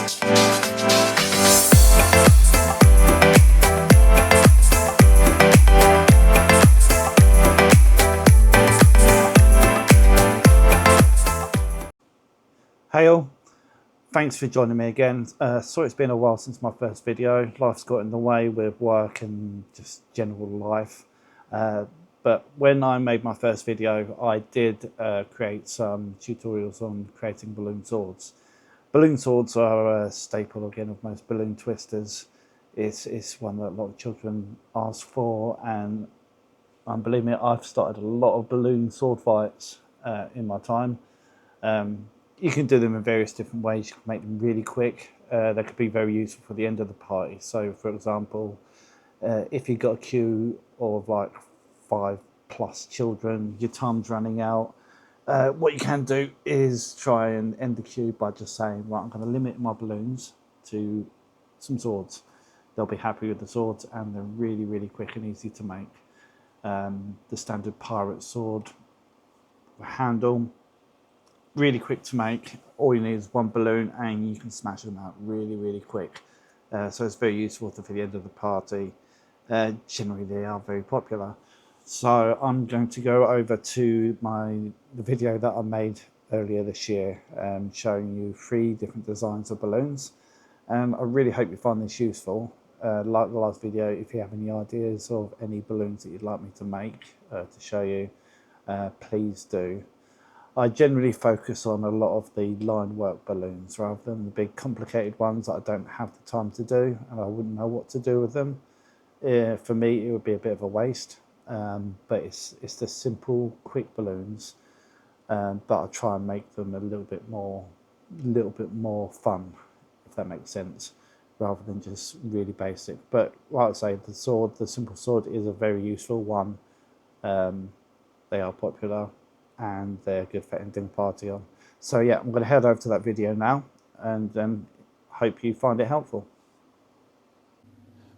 Hey all, thanks for joining me again. Sorry it's been a while since my first video. Life's got in the way with work and just general life. But when I made my first video, I did create some tutorials on creating balloon swords. Balloon swords are a staple again of most balloon twisters. It's one that a lot of children ask for, and believe me, I've started a lot of balloon sword fights in my time. You can do them in various different ways. You can make them really quick. They could be very useful for the end of the party. So, for example, if you've got a queue of like 5+ children, your time's running out, what you can do is try and end the queue by just saying, right, I'm going to limit my balloons to some swords. They'll be happy with the swords, and they're really, really quick and easy to make. The standard pirate sword, the handle, really quick to make. All you need is one balloon and you can smash them out really, really quick. So it's very useful for the end of the party. Generally they are very popular. So I'm going to go over to the video that I made earlier this year, showing you 3 different designs of balloons. I really hope you find this useful. Like the last video, if you have any ideas of any balloons that you'd like me to make to show you, please do. I generally focus on a lot of the line work balloons rather than the big complicated ones that I don't have the time to do and I wouldn't know what to do with them. For me, it would be a bit of a waste, but it's the simple, quick balloons, but I try and make them a little bit more fun, if that makes sense, rather than just really basic. But like I say, the simple sword is a very useful one. They are popular, and they're good for ending party on. So yeah, I'm going to head over to that video now, and hope you find it helpful.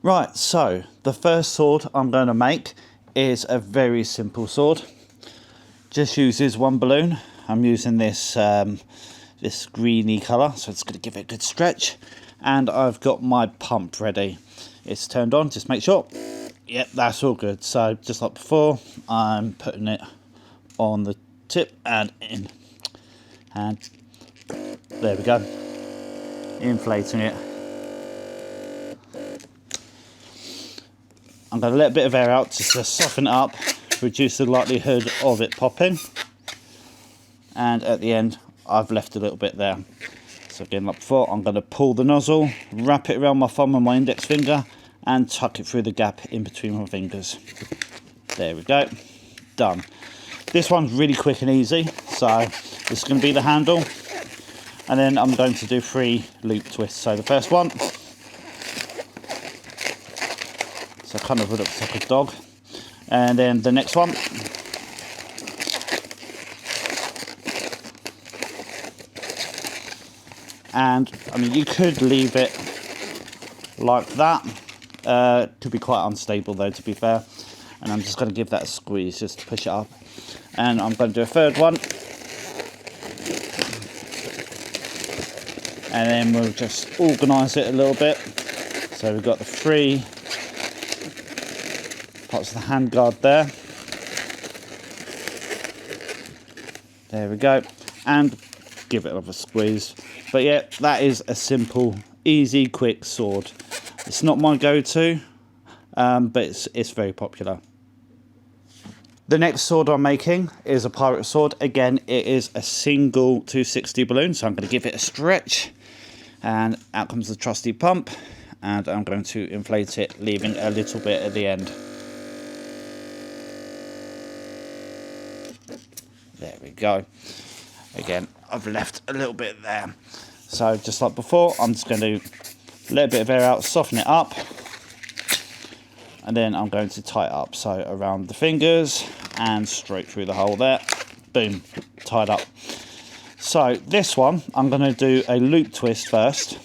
Right, so the first sword I'm going to make is a very simple sword. Just uses one balloon. I'm using this this greeny colour, so it's going to give it a good stretch. And I've got my pump ready. It's turned on, just make sure. Yep, that's all good. So just like before, I'm putting it on the tip and in, and there we go, inflating it. I'm going to let a bit of air out just to soften it up, reduce the likelihood of it popping, and at the end I've left a little bit there. So again, like before, I'm going to pull the nozzle, wrap it around my thumb and my index finger, and tuck it through the gap in between my fingers. There we go, done. This one's really quick and easy, so this is going to be the handle, and then I'm going to do 3 loop twists. So the first one, so kind of looks like a dog, and then the next one, and I mean, you could leave it like that. Could be quite unstable though, to be fair, and I'm just going to give that a squeeze just to push it up. And I'm going to do a third one, and then we'll just organise it a little bit. So we've got the 3 parts of the handguard there. There we go, and give it another squeeze. But yeah, that is a simple, easy, quick sword. It's not my go-to, but it's very popular. The next sword I'm making is a pirate sword. Again, it is a single 260 balloon, so I'm going to give it a stretch, and out comes the trusty pump, and I'm going to inflate it, leaving a little bit at the end. There we go. Again, I've left a little bit there. So just like before, I'm just going to let a bit of air out, soften it up, and then I'm going to tie it up, so around the fingers and straight through the hole there. Boom, tied up. So this one, I'm going to do a loop twist first,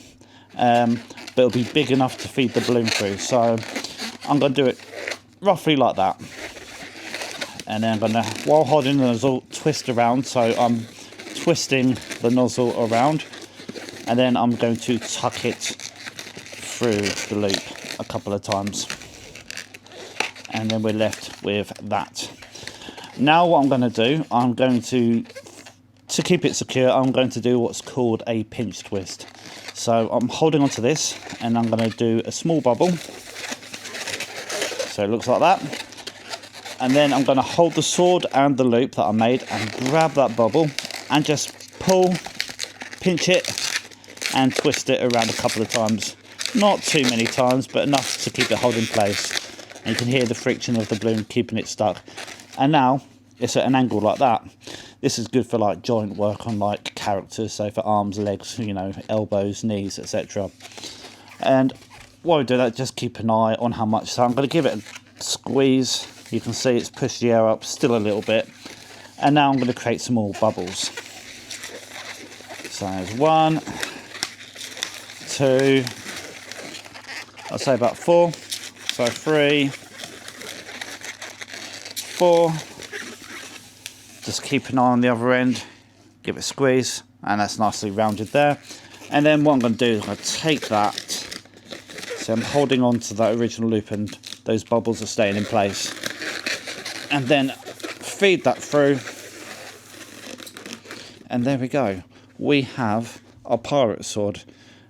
but it'll be big enough to feed the balloon through. So I'm going to do it roughly like that. And then I'm going to, while holding the nozzle, twist around. So I'm twisting the nozzle around and then I'm going to tuck it through the loop a couple of times, and then we're left with that. Now what I'm going to do, I'm going to keep it secure, I'm going to do what's called a pinch twist. So I'm holding onto this, and I'm going to do a small bubble, so it looks like that, and then I'm going to hold the sword and the loop that I made and grab that bubble and just pull, pinch it and twist it around a couple of times. Not too many times, but enough to keep it held in place. And you can hear the friction of the balloon keeping it stuck. And now it's at an angle like that. This is good for like joint work on like characters, so for arms, legs, you know, elbows, knees, etc. And while we do that, just keep an eye on how much. So I'm going to give it a squeeze. You can see it's pushed the air up still a little bit. And now I'm going to create some more bubbles. So there's 1, 2, I'll say about 4. So 3, 4. Just keep an eye on the other end, give it a squeeze, and that's nicely rounded there. And then what I'm going to do is I'm going to take that, so I'm holding on to that original loop and those bubbles are staying in place, and then feed that through, and there we go. We have our pirate sword.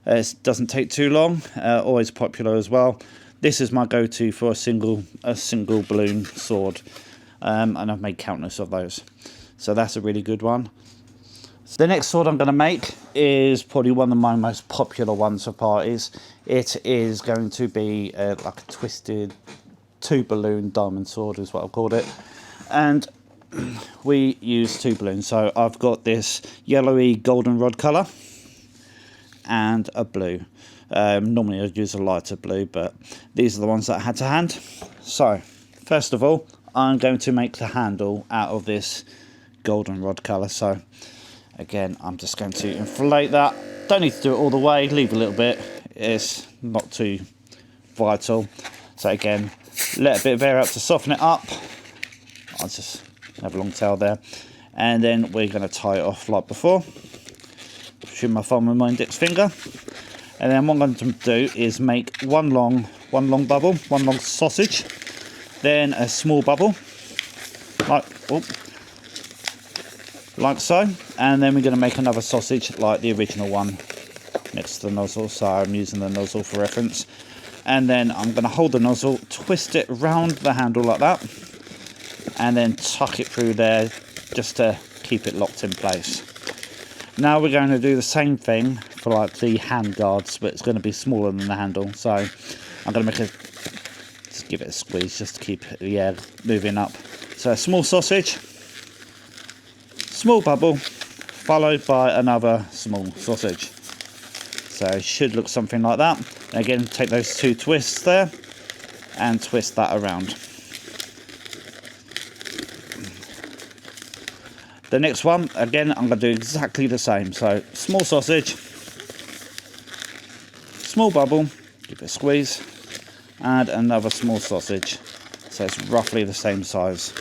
It doesn't take too long, always popular as well. This is my go-to for a single balloon sword, and I've made countless of those. So that's a really good one. The next sword I'm going to make is probably one of my most popular ones for parties. It is going to be like a twisted 2-balloon diamond sword is what I've called it. And we use 2 balloons. So I've got this yellowy goldenrod colour and a blue. Normally I'd use a lighter blue, but these are the ones that I had to hand. So first of all, I'm going to make the handle out of this goldenrod colour. So again, I'm just going to inflate that. Don't need to do it all the way, leave a little bit. It's not too vital. So again, let a bit of air out to soften it up. I'll just have a long tail there. And then we're going to tie it off like before. Between my thumb and my index finger. And then what I'm going to do is make one long bubble, one long sausage. Then a small bubble, like so. And then we're going to make another sausage like the original one next to the nozzle. So I'm using the nozzle for reference. And then I'm going to hold the nozzle, twist it round the handle like that, and then tuck it through there just to keep it locked in place. Now we're going to do the same thing for like the hand guards, but it's going to be smaller than the handle. So I'm going to just give it a squeeze just to keep the air moving up. So a small sausage, small bubble, followed by another small sausage. So it should look something like that. And again, take those 2 twists there and twist that around. The next one, again, I'm going to do exactly the same. So small sausage, small bubble, give it a squeeze, and another small sausage. So it's roughly the same size.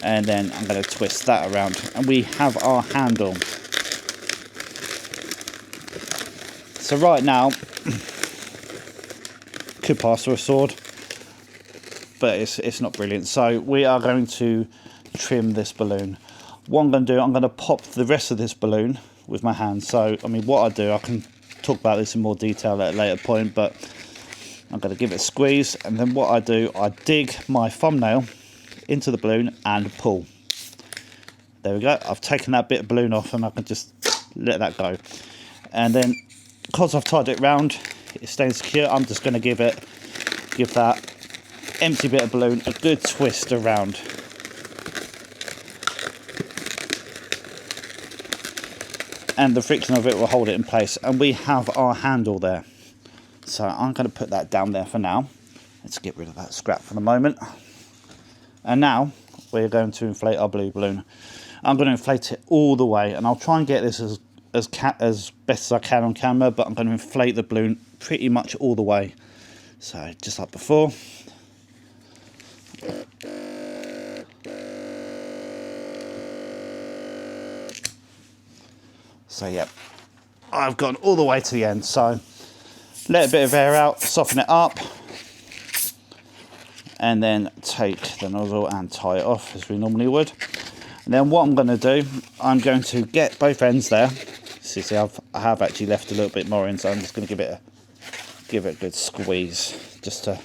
And then I'm going to twist that around, and we have our handle. So right now, could pass for a sword, but it's not brilliant. So we are going to trim this balloon. What I'm going to do, I'm going to pop the rest of this balloon with my hand. So, I mean, what I do, I can talk about this in more detail at a later point, but I'm going to give it a squeeze, and then what I do, I dig my thumbnail into the balloon and pull. There we go. I've taken that bit of balloon off, and I can just let that go. And then, because I've tied it round, it's staying secure, I'm just going to give that empty bit of balloon a good twist around. And the friction of it will hold it in place, and we have our handle there. So I'm going to put that down there for now. Let's get rid of that scrap for the moment. And now we're going to inflate our blue balloon. I'm going to inflate it all the way, and I'll try and get this as best as I can on camera, but I'm going to inflate the balloon pretty much all the way. So just like before. So yeah, I've gone all the way to the end. So let a bit of air out, soften it up, and then take the nozzle and tie it off as we normally would. And then what I'm going to do, I'm going to get both ends there. See, I have actually left a little bit more in, so I'm just going to give it a good squeeze, just to.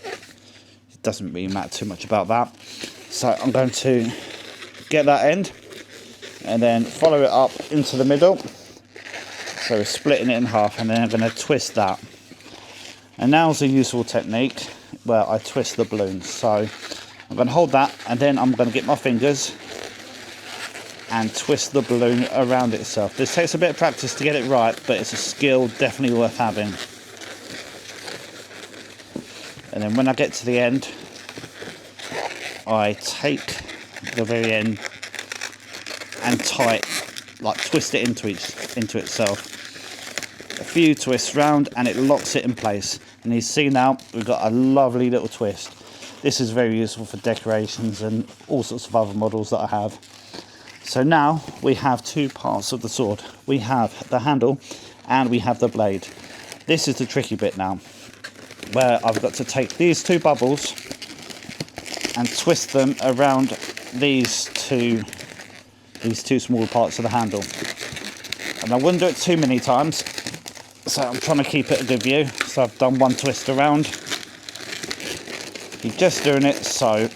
It doesn't really matter too much about that. So I'm going to get that end, and then follow it up into the middle. So we're splitting it in half, and then I'm going to twist that. And now's a useful technique where I twist the balloons. So I'm going to hold that, and then I'm going to get my fingers and twist the balloon around itself. This takes a bit of practice to get it right, but it's a skill definitely worth having. And then when I get to the end, I take the very end and tie it, like twist it into itself. A few twists round and it locks it in place. And you see now we've got a lovely little twist. This is very useful for decorations and all sorts of other models that I have. So now we have two parts of the sword. We have the handle and we have the blade. This is the tricky bit now, where I've got to take these two bubbles and twist them around these two small parts of the handle. And I wouldn't do it too many times, so I'm trying to keep it a good view. So I've done one twist around. You're just doing it so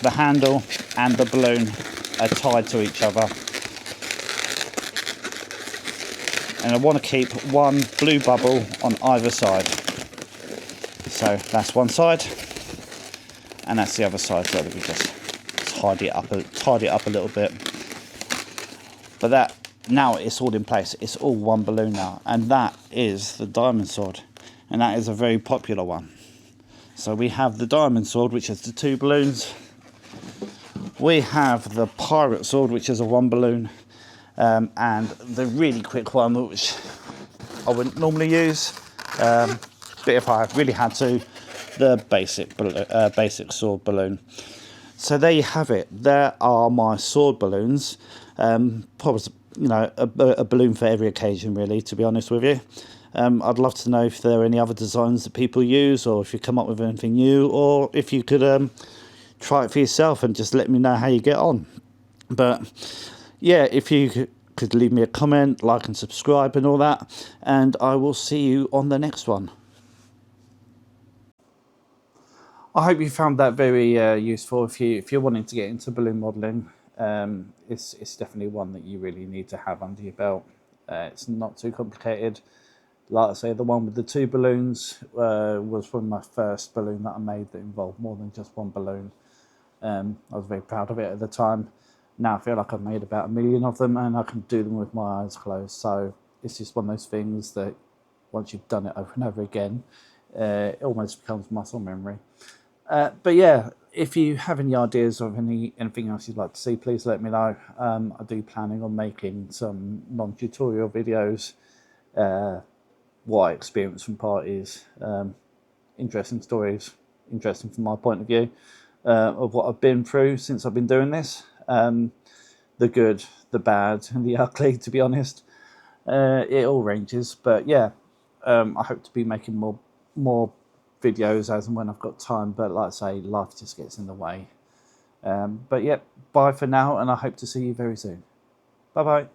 the handle and the balloon are tied to each other. And I want to keep one blue bubble on either side. So that's one side, and that's the other side. So we just tidy it up a little bit. But that, now it's all in place. It's all one balloon now, and that is the diamond sword, and that is a very popular one. So we have the diamond sword, which is the two balloons. We have the pirate sword, which is a one balloon, and the really quick one, which I wouldn't normally use, but if I really had to, the basic sword balloon. So there you have it. There are my sword balloons. Probably, a balloon for every occasion, really, to be honest with you. I'd love to know if there are any other designs that people use, or if you come up with anything new, or if you could try it for yourself and just let me know how you get on. But yeah, if you could leave me a comment, like and subscribe and all that, and I will see you on the next one. I hope you found that very useful. If you're wanting to get into balloon modelling, it's definitely one that you really need to have under your belt. It's not too complicated. Like I say, the one with the two balloons was from my first balloon that I made that involved more than just one balloon. I was very proud of it at the time. Now I feel like I've made about 1 million of them, and I can do them with my eyes closed. So it's just one of those things that once you've done it over and over again, it almost becomes muscle memory. But yeah, if you have any ideas of anything else you'd like to see, please let me know. I do planning on making some non-tutorial videos, what I experienced from parties, interesting stories, interesting from my point of view, of what I've been through since I've been doing this. The good, the bad, and the ugly, to be honest. It all ranges, but yeah, I hope to be making more videos as and when I've got time, but like I say, life just gets in the way. But yeah, bye for now, and I hope to see you very soon. Bye bye.